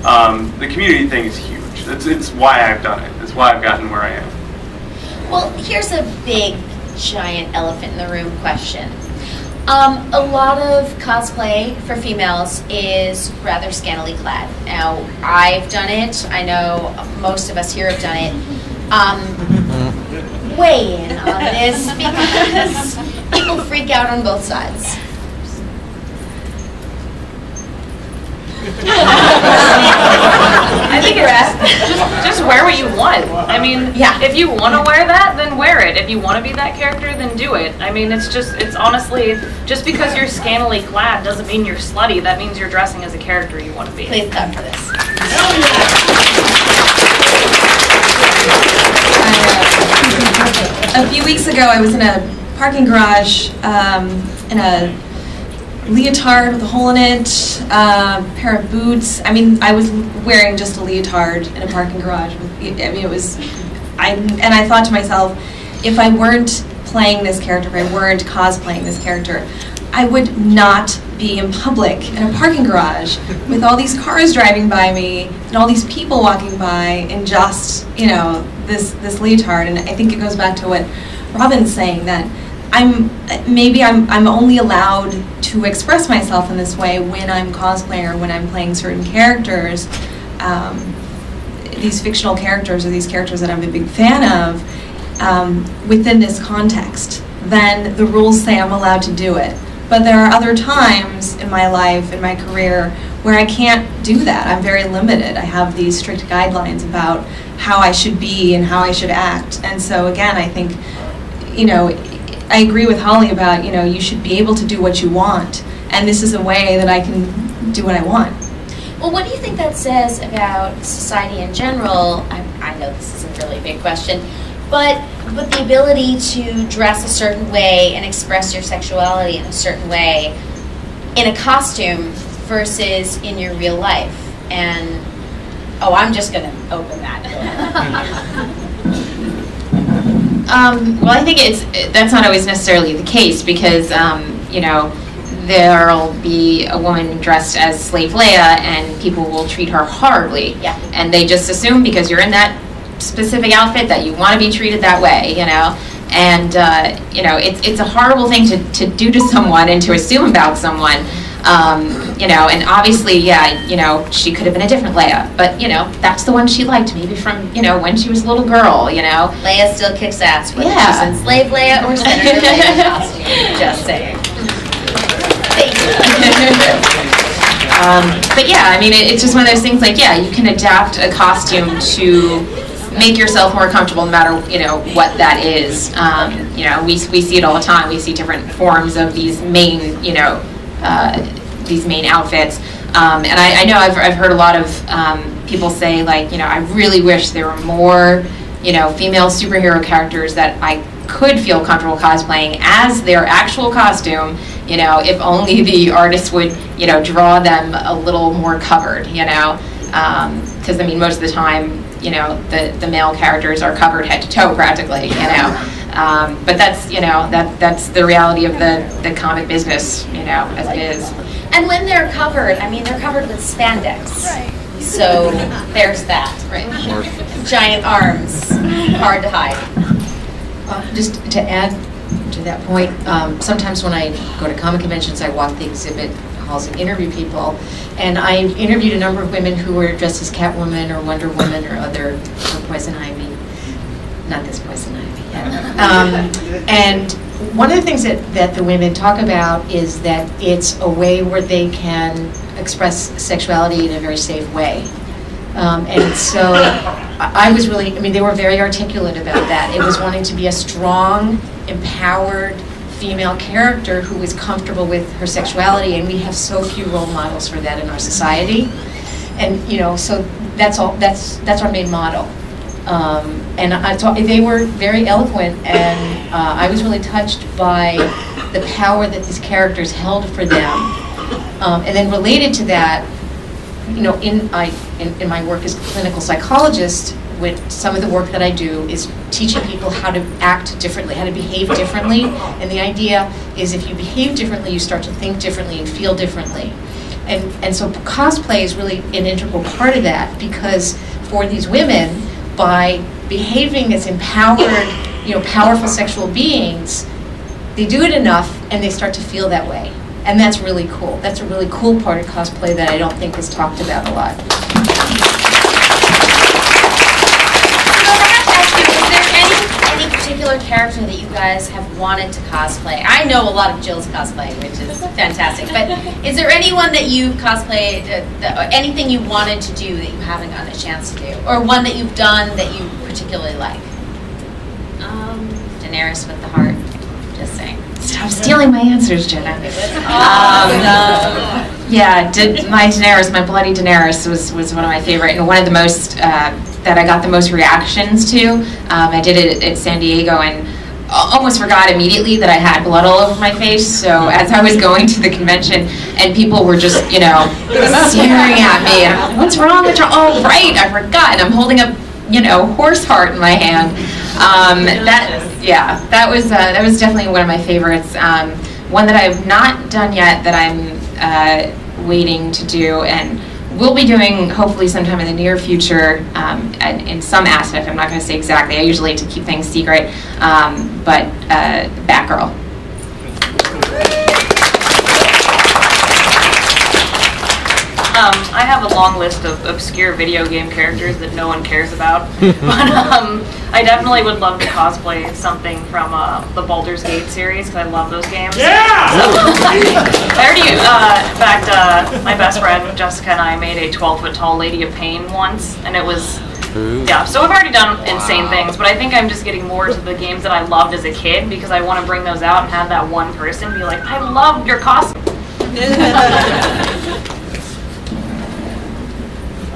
The community thing is huge. It's why I've done it. It's why I've gotten where I am. Well, here's a big, giant elephant in the room question. A lot of cosplay for females is rather scantily clad. Now, I've done it. I know most of us here have done it. Weigh in on this, because people freak out on both sides. I think it's just wear what you want. I mean, yeah. If you want to wear that, then wear it. If you want to be that character, then do it. I mean, it's honestly, just because you're scantily clad doesn't mean you're slutty. That means you're dressing as a character you want to be. Please clap for this. A few weeks ago, I was in a parking garage in a leotard with a hole in it, pair of boots. I mean, I was wearing just a leotard in a parking garage. I mean, I thought to myself, if I weren't playing this character, if I weren't cosplaying this character, I would not be in public in a parking garage with all these cars driving by me and all these people walking by in just, you know, this leotard. And I think it goes back to what Robin's saying, that I'm only allowed to express myself in this way when I'm cosplaying or when I'm playing certain characters, these fictional characters or these characters that I'm a big fan of, within this context. Then the rules say I'm allowed to do it. But there are other times in my life, in my career, where I can't do that. I'm very limited. I have these strict guidelines about how I should be and how I should act. And so again, I think, you know, I agree with Holly about, you know, you should be able to do what you want. And this is a way that I can do what I want. Well, what do you think that says about society in general? I know this is a really big question, but the ability to dress a certain way and express your sexuality in a certain way in a costume versus in your real life. And oh, I'm just going to open that. Well, I think that's not always necessarily the case because, you know, there'll be a woman dressed as Slave Leia and people will treat her horribly. Yeah. And they just assume because you're in that specific outfit that you want to be treated that way, you know. And, you know, it's a horrible thing to do to someone and to assume about someone. You know, and obviously, yeah, you know, she could have been a different Leia, but, you know, that's the one she liked, maybe from, you know, when she was a little girl, you know. Leia still kicks ass, whether Yeah. she's in Slave Leia or Senator Leia costume. Just saying. Thank you. But yeah, I mean, it's just one of those things like, yeah, you can adapt a costume to make yourself more comfortable no matter, you know, what that is. You know, we see it all the time. We see different forms of these main, you know, these main outfits. And I know I've heard a lot of people say, like, you know, I really wish there were more, you know, female superhero characters that I could feel comfortable cosplaying as their actual costume, you know, if only the artist would, you know, draw them a little more covered, you know. Because, I mean, most of the time, you know, the male characters are covered head to toe practically, you know. But that's, you know, that's the reality of the comic business, you know, as it is. And when they're covered, I mean, they're covered with spandex. Right. So there's that. Right. Giant arms, hard to hide. Just to add to that point, sometimes when I go to comic conventions, I walk the exhibit halls and interview people. And I interviewed a number of women who were dressed as Catwoman or Wonder Woman or other, or Poison Ivy. Not this Poison Ivy. And one of the things that the women talk about is that it's a way where they can express sexuality in a very safe way. And so I was really, I mean, they were very articulate about that. It was wanting to be a strong, empowered female character who was comfortable with her sexuality, and we have so few role models for that in our society. And, you know, so that's our main motto. And they were very eloquent, and I was really touched by the power that these characters held for them. And then related to that, you know, in my work as a clinical psychologist, with some of the work that I do is teaching people how to act differently, how to behave differently. And the idea is if you behave differently, you start to think differently and feel differently. And so cosplay is really an integral part of that, because for these women, by behaving as empowered, you know, powerful sexual beings, they do it enough and they start to feel that way. And that's really cool. That's a really cool part of cosplay that I don't think is talked about a lot. Particular character that you guys have wanted to cosplay? I know a lot of Jill's cosplay, which is fantastic, but is there anyone that you've cosplayed, anything you wanted to do that you haven't gotten a chance to do, or one that you've done that you particularly like? Daenerys with the heart, just saying. Stop stealing my answers, Jenna. Yeah, my Daenerys, my bloody Daenerys was one of my favorite, and one of the most that I got the most reactions to. I did it at San Diego and almost forgot immediately that I had blood all over my face. So as I was going to the convention and people were just, you know, staring at me, and I'm like, what's wrong? Oh, right, I forgot. And I'm holding up, you know, horse heart in my hand. That was definitely one of my favorites. One that I've not done yet that I'm waiting to do, and we'll be doing hopefully sometime in the near future in some aspect. I'm not going to say exactly. I usually like to keep things secret, but Batgirl. I have a long list of obscure video game characters that no one cares about, but I definitely would love to cosplay something from the Baldur's Gate series, because I love those games. Yeah! So, I already, in fact, my best friend Jessica and I made a 12-foot tall Lady of Pain once, and it was, yeah, so I've already done insane things, but I think I'm just getting more to the games that I loved as a kid, because I want to bring those out and have that one person be like, I loved your costume.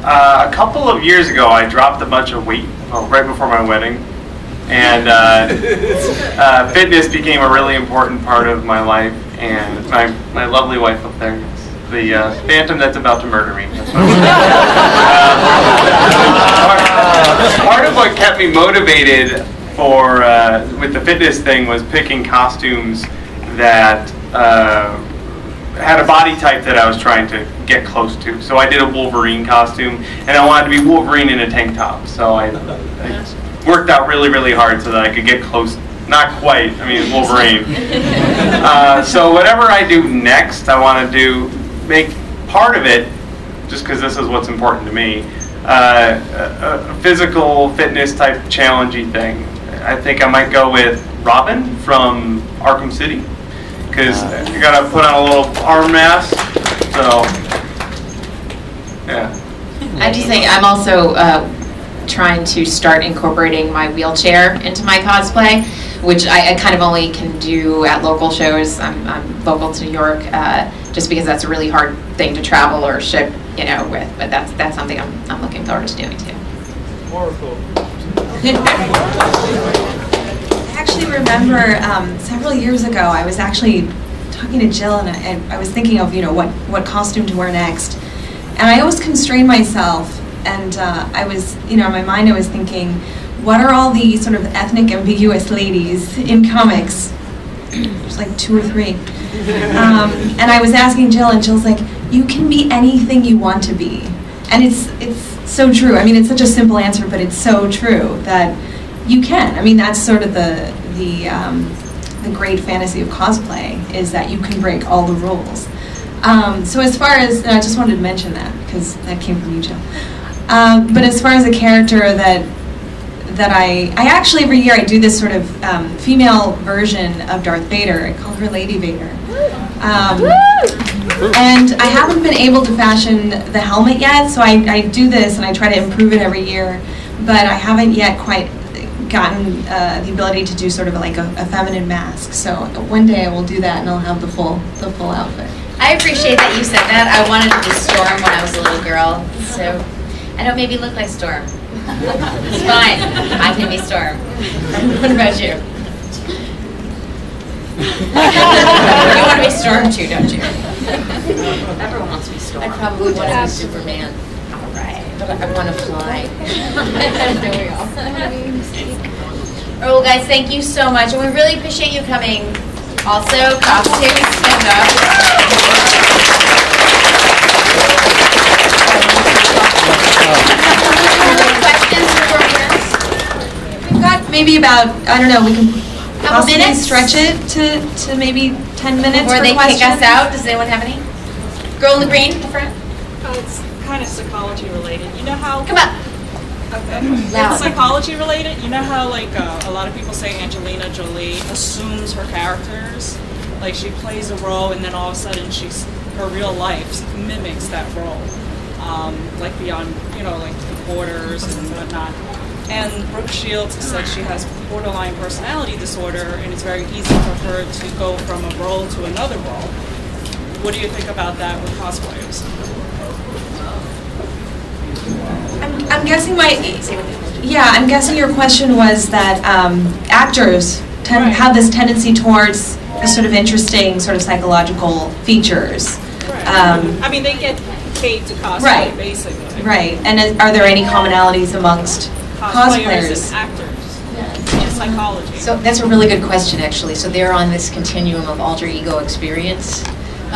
A couple of years ago, I dropped a bunch of weight right before my wedding, And fitness became a really important part of my life, and my lovely wife up there, the phantom that's about to murder me. That's part of what kept me motivated for with the fitness thing was picking costumes that had a body type that I was trying to get close to. So I did a Wolverine costume, and I wanted to be Wolverine in a tank top. So I worked out really, really hard so that I could get close. Not quite, I mean, Wolverine. So whatever I do next, I want to make part of it, just because this is what's important to me, a physical fitness type challengey thing. I think I might go with Robin from Arkham City, because you gotta put on a little arm mask, so, yeah. I just think I'm also trying to start incorporating my wheelchair into my cosplay, which I kind of only can do at local shows. I'm local to New York, just because that's a really hard thing to travel or ship, with. But that's something I'm looking forward to doing too. Wonderful. I actually remember several years ago, I was actually talking to Jill, and I was thinking of what costume to wear next, and I always constrained myself, and I was in my mind I was thinking, what are all the sort of ethnic ambiguous ladies in comics? There's like 2 or 3, and I was asking Jill, and Jill's like, you can be anything you want to be, and it's so true. I mean, it's such a simple answer, but it's so true that you can. I mean, that's sort of the great fantasy of cosplay, is that you can break all the rules. So as far as, and I just wanted to mention that because that came from you, Jill. But as far as a character that I actually every year I do this sort of female version of Darth Vader. I call her Lady Vader. And I haven't been able to fashion the helmet yet, so I do this and I try to improve it every year, but I haven't yet quite gotten the ability to do sort of like a feminine mask. So one day I will do that and I'll have the full outfit. I appreciate that you said that. I wanted to be Storm when I was a little girl, so I don't maybe look like Storm. It's fine. I can be Storm. What about you? You want to be Storm too, don't you? Everyone wants to be Storm. I probably want to be Superman. All right. But I want to fly. There we go. Well, guys, thank you so much, and we really appreciate you coming. Also, costumes, stand up. Questions before we end? We've got maybe about, I don't know, we can possibly minutes? stretch it to maybe 10 minutes Or for they questions. kick us out. Does anyone have any? Girl in the green, in the front. It's kind of psychology related. You know how? Come up. Okay. Loud. It's psychology related. You know how like a lot of people say Angelina Jolie assumes her characters, like she plays a role and then all of a sudden her real life mimics that role, like beyond like the borders and whatnot. And Brooke Shields said she has borderline personality disorder, and it's very easy for her to go from a role to another role. What do you think about that with cosplayers? I'm guessing I'm guessing your question was that actors have this tendency towards a sort of interesting sort of psychological features. Right. I mean, they get paid to cosplay, right. Basically. Right. And are there any commonalities amongst cosplayers and actors in psychology? So that's a really good question, actually. So they're on this continuum of alter ego experience.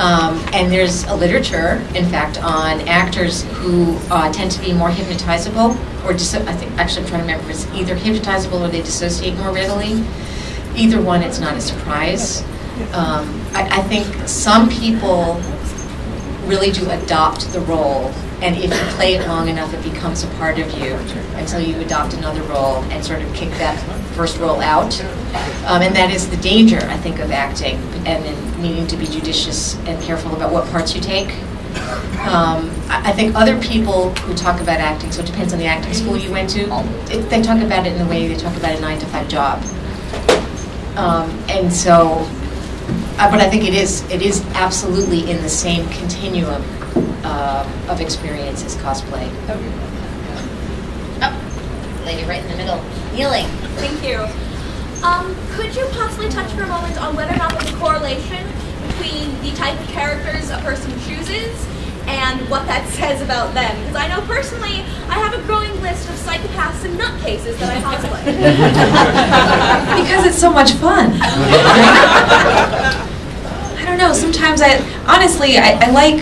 And there's a literature, in fact, on actors who tend to be more hypnotizable, or I think, actually I'm trying to remember, it's either hypnotizable or they dissociate more readily. Either one, it's not a surprise. I think some people really do adopt the role, and if you play it long enough, it becomes a part of you until you adopt another role and sort of kick that first role out. And that is the danger, I think, of acting, and then needing to be judicious and careful about what parts you take. I think other people who talk about acting, so it depends on the acting school you went to, they talk about it in the way they talk about a 9-to-5 job. And so, but I think it is absolutely in the same continuum of experience as cosplay. Oh, lady lady right in the middle, kneeling. Thank you. Could you possibly touch for a moment on whether or not there's a correlation between the type of characters a person chooses and what that says about them? Because I know personally, I have a growing list of psychopaths and nutcases that I cosplay. Because it's so much fun. I don't know, sometimes honestly, I like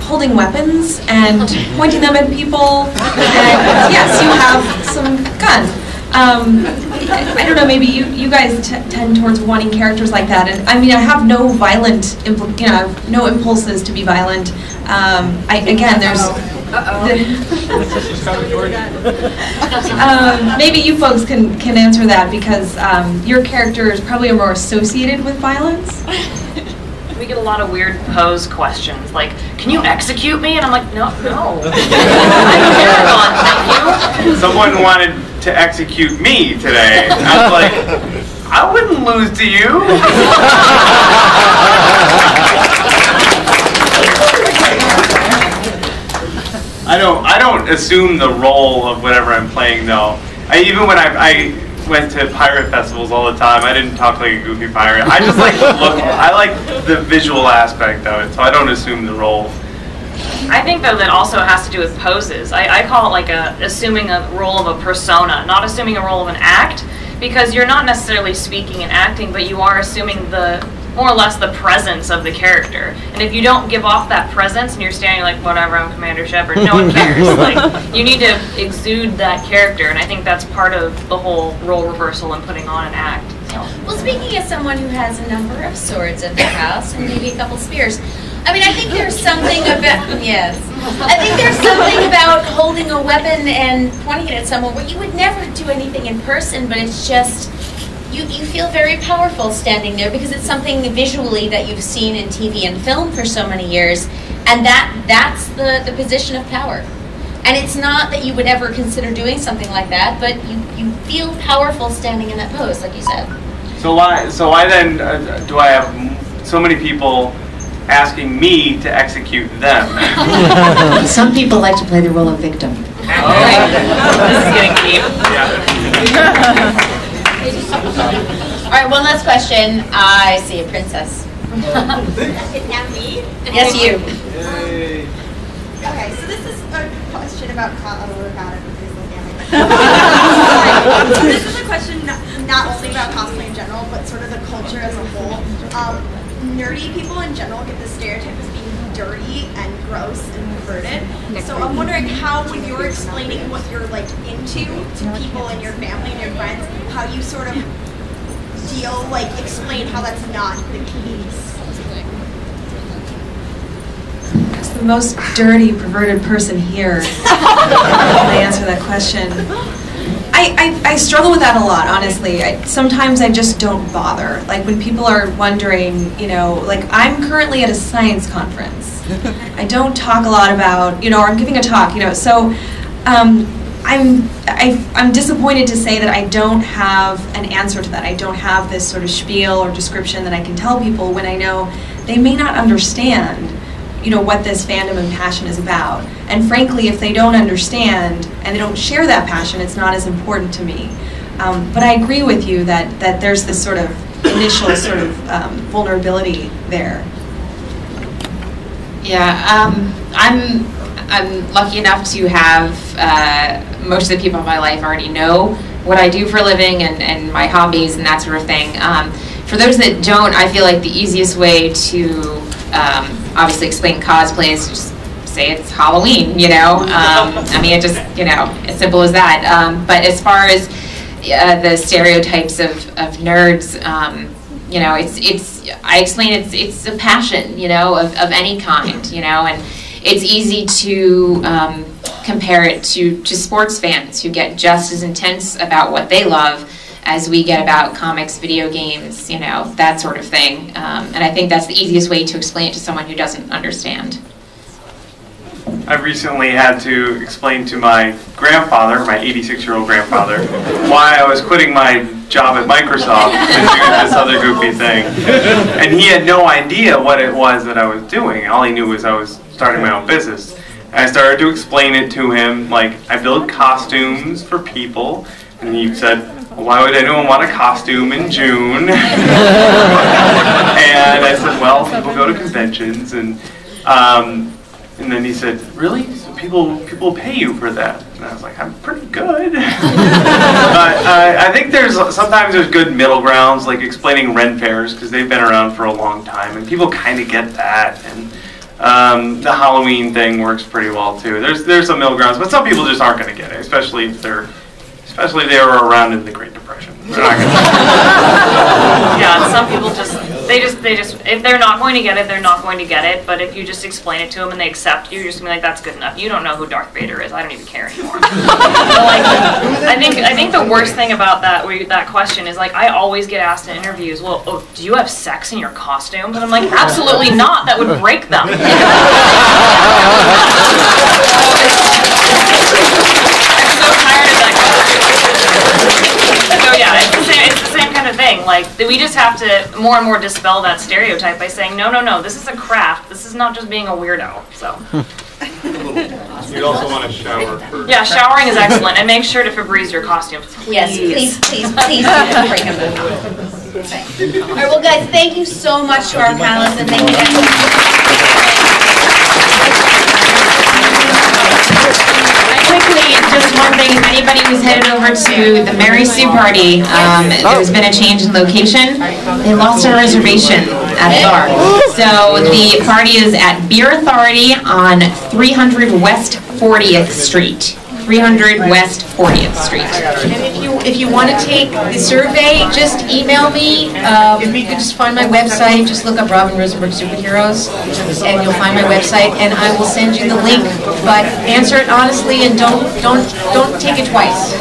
holding weapons and pointing them at people, and yes, you have some gun. I don't know, maybe you guys tend towards wanting characters like that, and I mean, I have no violent, no impulses to be violent. Again, there's... maybe you folks can answer that, because your characters probably are more associated with violence. We get a lot of weird pose questions, like, can you execute me? And I'm like, no. I'm Paragon, thank you. Someone wanted to execute me today. I was like, I wouldn't lose to you. I don't assume the role of whatever I'm playing, though. Even when I went to pirate festivals all the time, I didn't talk like a goofy pirate. I just like the look. I like the visual aspect of it, so I don't assume the role. I think, though, that also has to do with poses. I call it like assuming a role of a persona, not assuming a role of an act, because you're not necessarily speaking and acting, but you are assuming more or less the presence of the character. And if you don't give off that presence and you're standing like, whatever, I'm Commander Shepard, no one cares. Like, you need to exude that character, and I think that's part of the whole role reversal and putting on an act. So. Well, speaking as someone who has a number of swords at their house and maybe a couple spears, I mean, I think there's something about, yes, I think there's something about holding a weapon and pointing it at someone where you would never do anything in person, but it's just, you feel very powerful standing there because it's something visually that you've seen in TV and film for so many years, and that's the position of power. And it's not that you would ever consider doing something like that, but you feel powerful standing in that pose, like you said. So why then do I have so many people asking me to execute them? Some people like to play the role of victim. Oh. This is getting deep. Yeah. All right, one last question. I see a princess. Is it now me? Yes, you. Yay. Okay, so this is a question about this is a question not only about cosplay in general, but sort of the culture as a whole. Nerdy people in general get the stereotype as being dirty and gross and perverted. So I'm wondering how, when you're explaining what you're like into to people in your family and your friends, how you sort of explain how that's not the case. As the most dirty, perverted person here, I answer that question. I struggle with that a lot, honestly. Sometimes I just don't bother. Like when people are wondering, like I'm currently at a science conference. I don't talk a lot about, or I'm giving a talk, so I'm disappointed to say that I don't have an answer to that. I don't have this sort of spiel or description that I can tell people when I know they may not understand what this fandom and passion is about. And frankly, if they don't understand and they don't share that passion, it's not as important to me. But I agree with you that there's this sort of initial sort of vulnerability there. Yeah, I'm lucky enough to have most of the people in my life already know what I do for a living and my hobbies and that sort of thing. For those that don't, I feel like the easiest way to obviously explain cosplay is just say it's Halloween, I mean, it just, as simple as that. But as far as the stereotypes of nerds, I explain it's a passion, of any kind, and it's easy to compare it to sports fans who get just as intense about what they love as we get about comics, video games, that sort of thing. And I think that's the easiest way to explain it to someone who doesn't understand. I recently had to explain to my grandfather, my 86-year-old grandfather, why I was quitting my job at Microsoft and doing this other goofy thing. And he had no idea what it was that I was doing. All he knew was I was starting my own business. I started to explain it to him, like, I build costumes for people, and he said, well, why would anyone want a costume in June? And I said, well, people go to conventions, and then he said, really? So people pay you for that? And I was like, I'm pretty good. But I think sometimes there's good middle grounds, like explaining Ren fairs, because they've been around for a long time, and people kind of get that. And the Halloween thing works pretty well too. There's some middle grounds, but some people just aren't going to get it, especially if they were around in the Great Depression. They're not gonna Yeah, some people they just if they're not going to get it, they're not going to get it. But if you just explain it to them and they accept you, you're just gonna be like, that's good enough. You don't know who Darth Vader is. I don't even care anymore. But like, I think the worst thing about that question is, like, I always get asked in interviews, well, oh, do you have sex in your costumes? And I'm like, absolutely not. That would break them. I'm so tired of that question. So yeah, it's the same kind of thing. Like, we just have to more and more dispel that stereotype by saying, no, this is a craft. This is not just being a weirdo. So. You'd also want to shower first. Yeah, showering is excellent, and make sure to Febreze your costumes. Yes, please do not break them. All right, well, guys, thank you so much to our panelists, and thank you guys so much. Quickly, just one thing, if anybody who's headed over to the Mary Sue party, there's been a change in location. They lost a reservation at the bar. So the party is at Beer Authority on 300 West 40th Street. 300 West 40th Street. And if you want to take the survey, just email me. You can just find my website. Just look up Robin Rosenberg Superheroes, and you'll find my website. And I will send you the link. But answer it honestly, and don't take it twice.